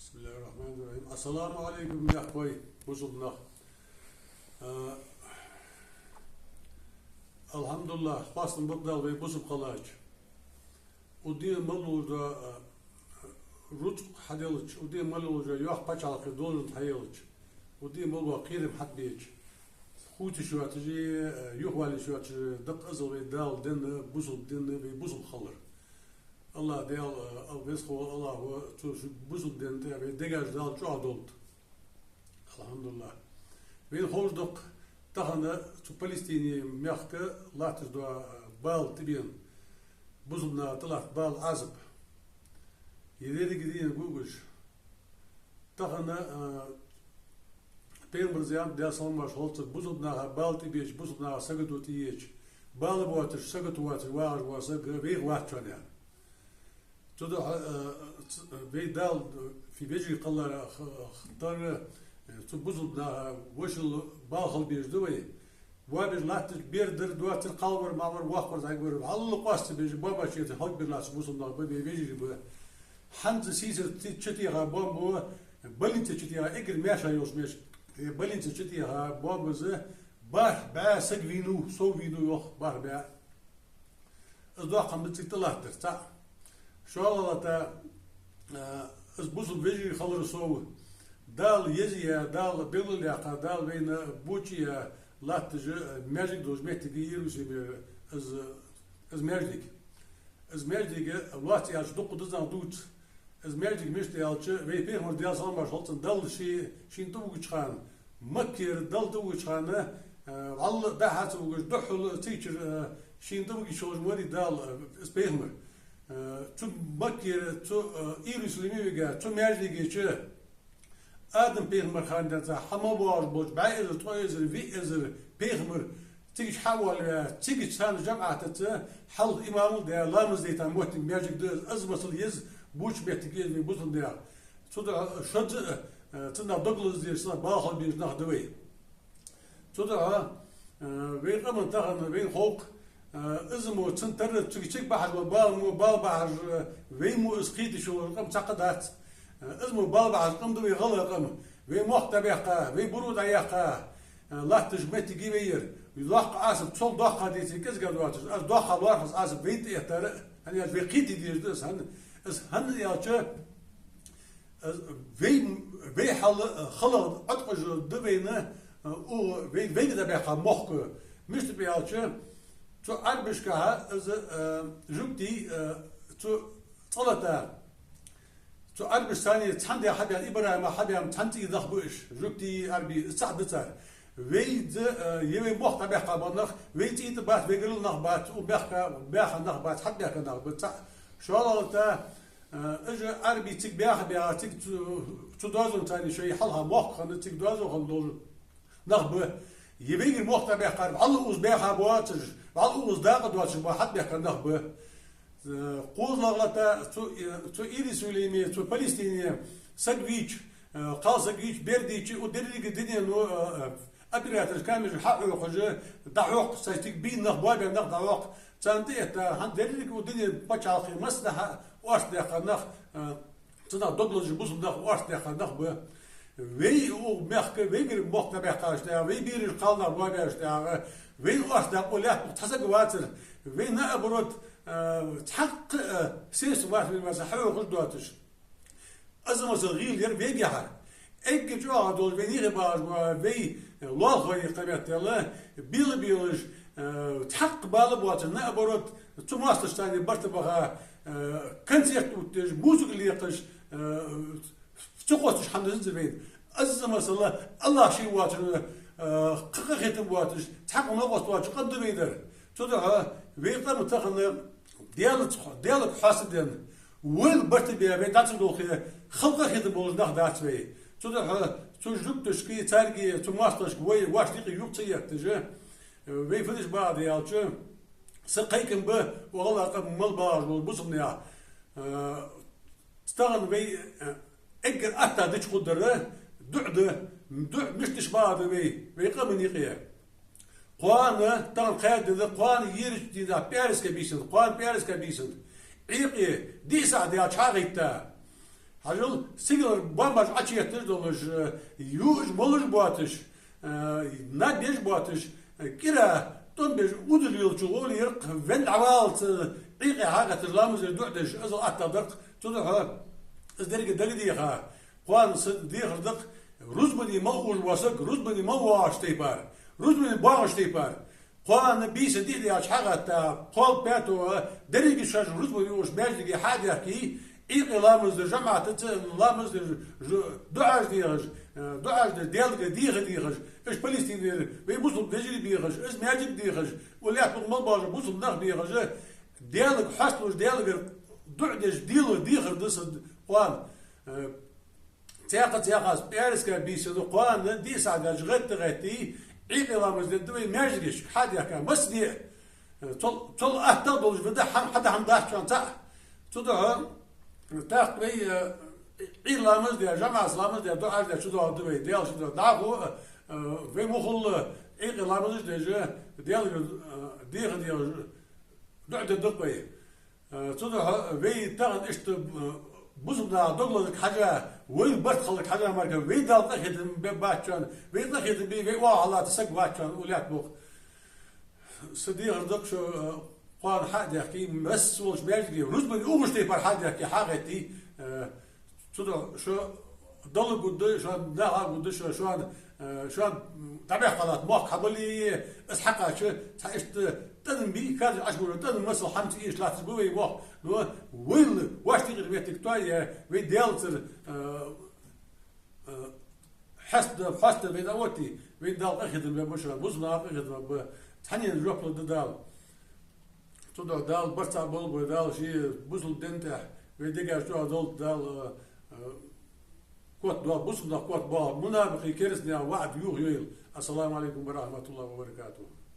Bismillahirrahmanirrahim. Assalamu alaikum ya koy buzulna. Alhamdulillah, pastan bugdal ve buzul kalaç. Udin malurda rut hadeliç, udin malurda yok paçalık dolun hayeliç. Udin malwa qirim hatbiç. Xuti şu atıcı yok vali şu atıcı dak azal ve dal den buzul den ve buzul khalır. Allah deyal vesxo Allah ve şu buzul den ve degaj dal şu adolt. Alhamdulillah. Ve hoşduk tahana şu Palestini mehke latır da bal tibin buzulna talat bal azb. Yeleri gidiyor guguş. Tahana Peygamber ziyam der salmaş holtır buzulna bal tibiç buzulna sagat tiyiç. Bal water sagat water var sagı water yani. Tudo ve dal fi veci qallara xtar tu buzulna وشل باخل بيجدوي وابر لاتر بيردر دواتر قالور ماور واخور زايغور الله قاست بيج بابا شيت حق بلاس بوزلنا بيجي بيجي بو حنز سيزر تشتيها بومبو بلنت تشتيها اجر ماشا يوش مش بلنت تشتيها بومبز بار با سغوينو سو فينو يوخ بار با ازدوقم بتطلعتر تا شو الله تا از بوزل بيجي خلر سو دال يزيا دال بيلوليا دال بين بوتشيا لاتج ماجيك دوز ميتيجي يروسي از ماجيك لاتي اش دوق دزان دوت از ماجيك مشتي الچ وي بيرمر ديال سامباش هولتن دال شين توغ چخان مكير دال توغ چخان الله دا هات توغ دحل تيچر شين توغ شوز موري دال اس بيرمر تو مكير تو يروسليميغا تو ماجيك چ Adam peygamber khandata hama boğaz boş bayır toyzer vi ezer peygamber tigiş hawal ya tigiş san cemaatı hal imamı da lamız deytan muhtim mecik de az basıl yez buç betigi ve buzun da soda şad tına Douglas diye sana bağlı bir nahdவை soda ve qaman tahan ve hok izmo tıntar tigiçik bahar bal bahar ve mu isqiti şu qam taqadat اسمه بالبع قمدو يغلقم وي محتبقة وي برود عيقة لا تجمت جيبير يضاق عصب تصل ضاق ديتي كز قدواتش از ضاق الوارخص عصب بيت يحتر هني في قيتي ديش دس هن يالچه وي حل خلق اتقج دبينه او وي ده بقى مخ مش بيالچه تو اربشكها از جبتي تو طلتا تو أربع ثانية تحندي حبيان إبراهيم حبيان تحندي ضخبوش ركتي أربي صعبتها ويد يوم وقت بيحكى بنخ ويد إتبات بيقول نخبات وبيحكى نخبات حد بيحكى نخبات شو الله تا إجا أربي تك بيحكى تك تدازون تاني شيء حلها موق خن تك دازون خن دول نخبة يبيجي وقت بيحكى الله أوز بيحكى بواتش الله أوز داقد واتش حد بيحكى نخبة قوزلغلتا تو إيري سوليمي تو فلسطينية سجويج قال سجويج برديش ودريج الدنيا إنه أبيراتر كامل حق يخرج دعوق سيتك بين نخباب نخ دعوق تانتي هن دريج ودنيا بتشالخي مصلحة واش دخل نخ تنا دوغلاس بوز نخ واش دخل نخ به وي او مخك ويجر مخ بيحكاش ده وي بير قالنا واش ده وي واش ده ولا تحسق واتر وي نابرد تحق سيس واحد من المسحوق قدواتش أزمة صغير ير بيجحر إنك جوا دول بنيغ باج وبي الله غير قبيت الله بيلش تحق بالبواتر نأبرد تماستش تاني برتبها كنسيت وتج موسق اللي يقش تقوتش حمد الزبيد أزمة صلى الله شيء واتر قختم واتش تحق نقص واتش قد بيدر تدعى بيقدر متخن ديالك حاسدين وين برتبي بيدات دوخي خلقه خدم بولز نخ داتوي تدعى تجلب تشكي تارجي تماستش وي واش دقي يقصي تجا وي فدش بعد يالچ سقيكم به والله قم ملباج والبصمنيا تستغن وي اجر اتا دش قدره دعد مشتش بعد وي قم نيقيه قوان تان قاد ذا قوان يرج دي ذا بارس كبيسن قوان بارس كبيسن عيقي دي ساعة دي أشاغيتا هجل سيجلر بامباج أشياء دولش يوج مولش بواتش ناديش بواتش كلا تنبج ودل يلجول يرق فن عوالت عيقي حاجة تلامز يدعدش أزل أتدق تدعها أزدرق دقيقة قوان ديخ دق رزبني موش وسق رزبني مواش تيبار رزبني باش تيبار قوان بيس دي أشحاجة قول بيتو درجة شاش رزبني وش ماجدي حاجة كي إيه لامز جماعة لامز دعاش ديغش دعاش ديالك ديغش إيش فلسطين بيبوصل بيجري بيغش إيش ماجد ديغش ولا يحط مباج بوصل نخ بيغش ديالك حصلوش ديالك دعدش ديغر دس قوان تياقة بيرس كبيس قوان دي سعداش غتي إيه لامز دوي ماجريش حاجة كان بس دي طل أهتدلش بده حدا حمداش كان تدعى تاقي إيرلامز ديال جامعة إسلامز ديال دعاء ديال شدوا دبي ديال شدوا دعوا في مخل إيرلامز ديال دعاء دبي شدوا في تاخد إشت بزمنا دغلك حاجة وين برتخلك حاجة مركب في دال تأخذ بباتشان في تأخذ في والله تسق باتشان ولات بوق صديق دكش قال حد يحكي بس وش بيجي رزبني أومش تيبر حد يحكي حاجتي شو ضل قد شو ده قد شو تبع قلات موق حبلي اسحقها شو تعيشت تدن بي كاد أشبه تدن مثل حمت إيش لا تسبوي موق لو ويل واش تقدر بيتك توي ويديالتر حسد بين أوتي ويدال أخذ بمشروع بوزنا أخذ تحني الروح للدال تدعو دال برتا بول دال شيء بوزل دنته ويدقى شو دول دال كوت دال بوزل كوت بال منافقي كرسنا وعد يوغيل السلام عليكم ورحمة الله وبركاته.